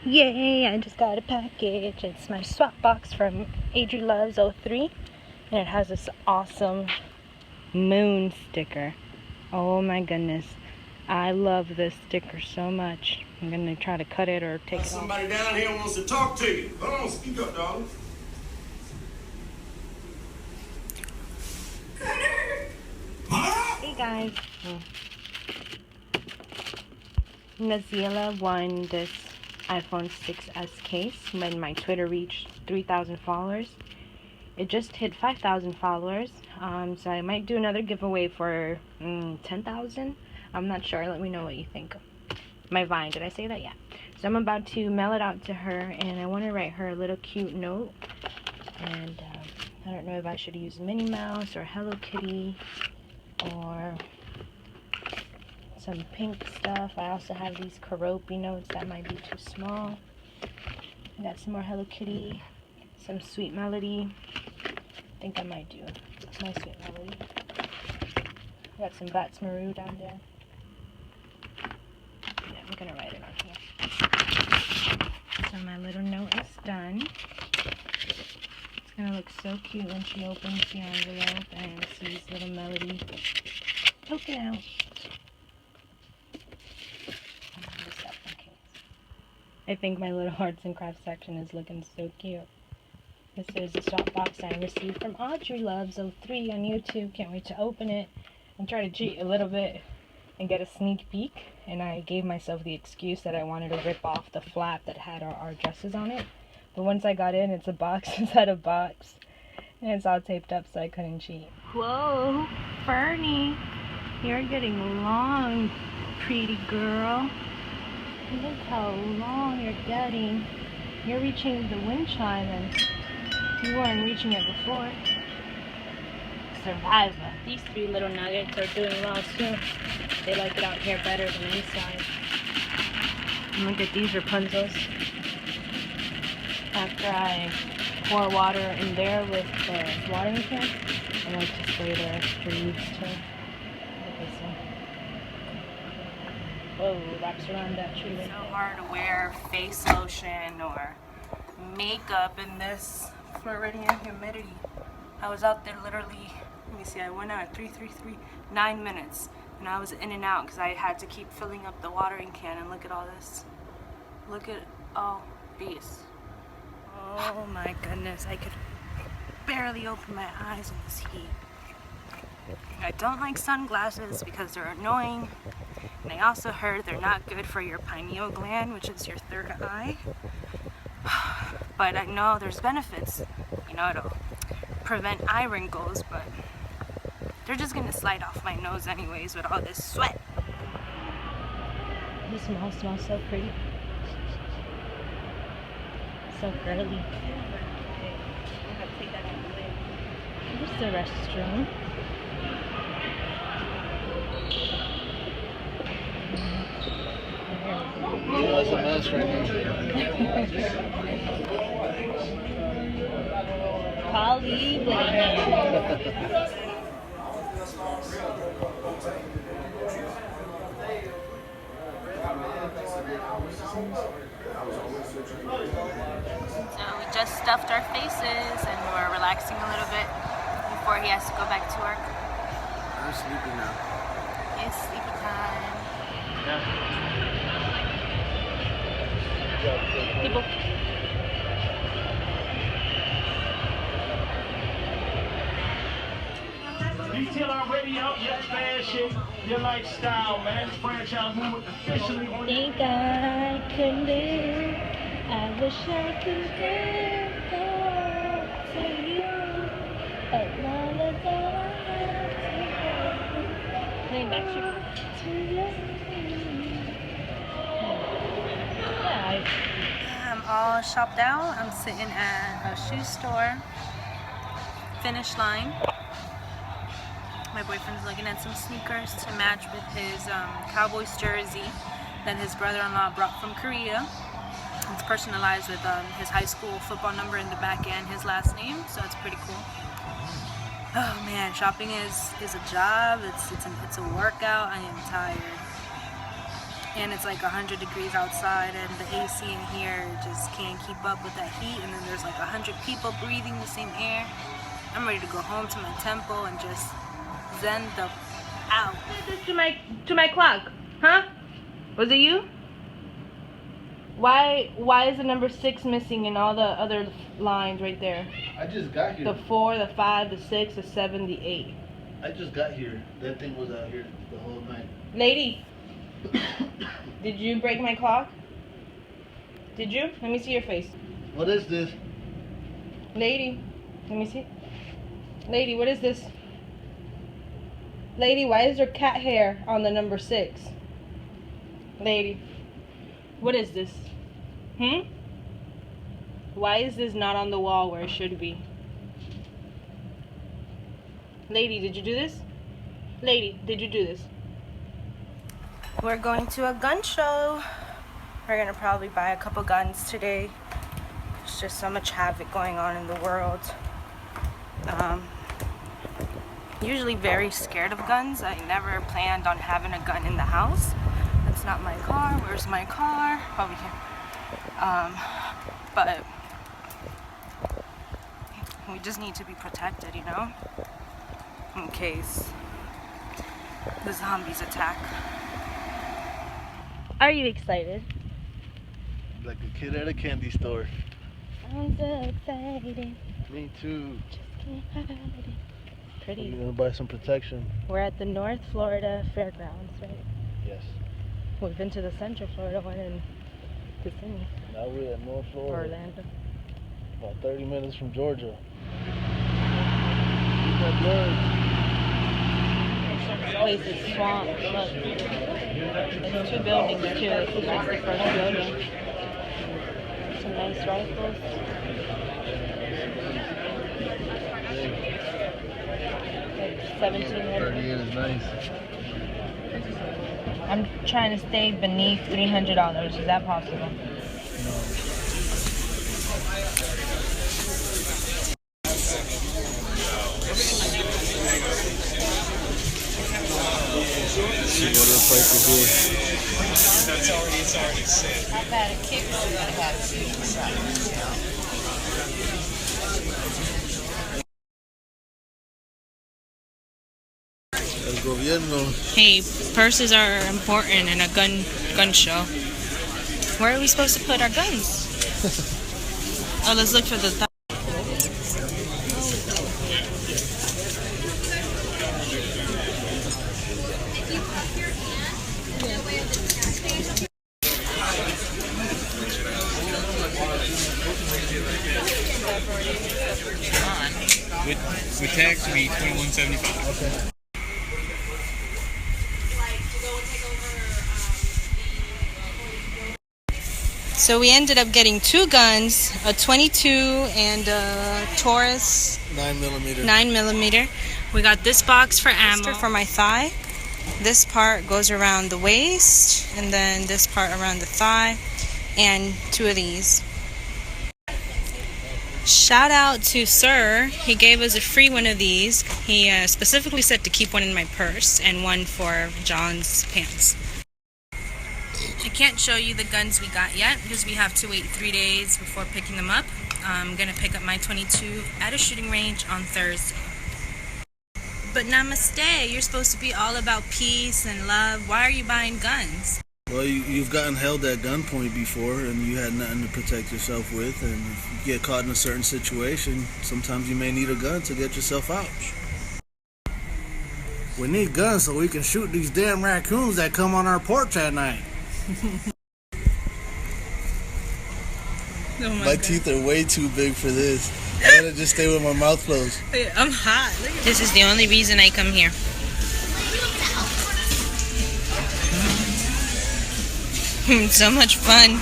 Yay, I just got a package. It's my swap box from Adri Loves 03, and it has this awesome moon sticker. Oh my goodness. I love this sticker so much. I'm gonna try to cut it or take it off. Somebody down here wants to talk to you. Hold on, speak up, darling. Hey guys. Nazila won this iPhone 6s case when my Twitter reached 3,000 followers. It just hit 5,000 followers, so I might do another giveaway for 10,000. I'm not sure. Let me know what you think. My Vine, did I say that? Yeah. So I'm about to mail it out to her, and I want to write her a little cute note. And I don't know if I should use Minnie Mouse or Hello Kitty or some pink stuff. I also have these Karopi notes that might be too small. I got some more Hello Kitty, some Sweet Melody. I think I might do my Sweet Melody. I got some Bats Maru down there. Yeah, I'm gonna write it on here. So my little note is done. It's gonna look so cute when she opens the envelope and sees little Melody poking out. I think my little arts and crafts section is looking so cute. This is a swap box I received from Audrey Loves 03 on YouTube. Can't wait to open it and try to cheat a little bit and get a sneak peek. And I gave myself the excuse that I wanted to rip off the flap that had our dresses on it. But once I got in, it's a box inside a box. And it's all taped up so I couldn't cheat. Whoa, Fernie, you're getting long, pretty girl. Look how long you're getting. You're reaching the wind chime and you weren't reaching it before. Survivor. These three little nuggets are doing well too. They like it out here better than inside. And look at these Rapunzels. After I pour water in there with the watering can, I like to spray the leaves too. Look at this one. Whoa, wraps around that tree. It's so hard to wear face lotion or makeup in this Floridian humidity. I was out there literally, let me see, I went out at 3:33, 9 minutes. And I was in and out because I had to keep filling up the watering can. And look at all this. Look at all these. Oh my goodness, I could barely open my eyes in this heat. I don't like sunglasses because they're annoying. And I also heard they're not good for your pineal gland, which is your third eye. But I know there's benefits. You know, it'll prevent eye wrinkles, but they're just gonna slide off my nose anyways with all this sweat. This mall smells so pretty. So girly. Here's the restroom. That's a mess right now. Polly. So we just stuffed our faces and we're relaxing a little bit before he has to go back to work. I'm sleepy now. It's sleepy time. People. Detail already out your fashion, your lifestyle, man. This franchise movement officially on. Think I could live. I wish I could go to you. But love is all I have to go to you. I'm all shopped out. I'm sitting at a shoe store. Finish line. My boyfriend's looking at some sneakers to match with his Cowboys jersey that his brother-in-law brought from Korea. It's personalized with his high school football number in the back and his last name, so it's pretty cool. Oh man, shopping is a job. It's a workout. I am tired. and it's like 100 degrees outside, and the AC in here just can't keep up with that heat, and then there's like 100 people breathing the same air. I'm ready to go home to my temple and just zen the out. To my clock, huh? Was it you? Why is the number 6 missing in all the other lines right there? I just got here. The 4, the 5, the 6, the 7, the 8. I just got here. That thing was out here the whole night. Lady, did you break my clock? Did you? Let me see your face. What is this? Lady, let me see. Lady, what is this? Lady, why is there cat hair on the number 6? Lady, what is this? Why is this not on the wall where it should be? Lady, did you do this? Lady, did you do this? We're going to a gun show. We're gonna probably buy a couple guns today. There's just so much havoc going on in the world. Usually very scared of guns. I never planned on having a gun in the house. That's not my car. Where's my car? Over here. But we just need to be protected, you know, in case the zombies attack. Are you excited? Like a kid at a candy store. I'm so excited. Me too. Just can't hide it. You're Pretty. gonna buy some protection? We're at the North Florida Fairgrounds, right? Yes. We've been to the Central Florida one in Kissimmee, Now we're at North Florida. Orlando. About 30 minutes from Georgia. Keep that blood. This place is swamped. Look. There's 2 buildings too. This is just the first building. Some nice rifles. Like 1700. 38 is nice. I'm trying to stay beneath $300. Is that possible? See what the price is. I've had a kick over that I have to. El gobierno. Hey, purses are important in a gun show. Where are we supposed to put our guns? Oh, let's look for the With tax, it'd be $21.75. Okay. So we ended up getting 2 guns, a 22 and a Taurus 9mm. 9mm. We got this box for ammo for my thigh. This part goes around the waist, and then this part around the thigh, and 2 of these. Shout out to Sir. He gave us a free one of these. He specifically said to keep one in my purse and one for John's pants. I can't show you the guns we got yet because we have to wait 3 days before picking them up. I'm going to pick up my 22 at a shooting range on Thursday. But Namaste, you're supposed to be all about peace and love. Why are you buying guns? Well, you've gotten held at gunpoint before and you had nothing to protect yourself with, and if you get caught in a certain situation, sometimes you may need a gun to get yourself out. We need guns so we can shoot these damn raccoons that come on our porch at night. My teeth are way too big for this. I gotta just stay with my mouth closed. I'm hot. This is the only reason I come here. So much fun.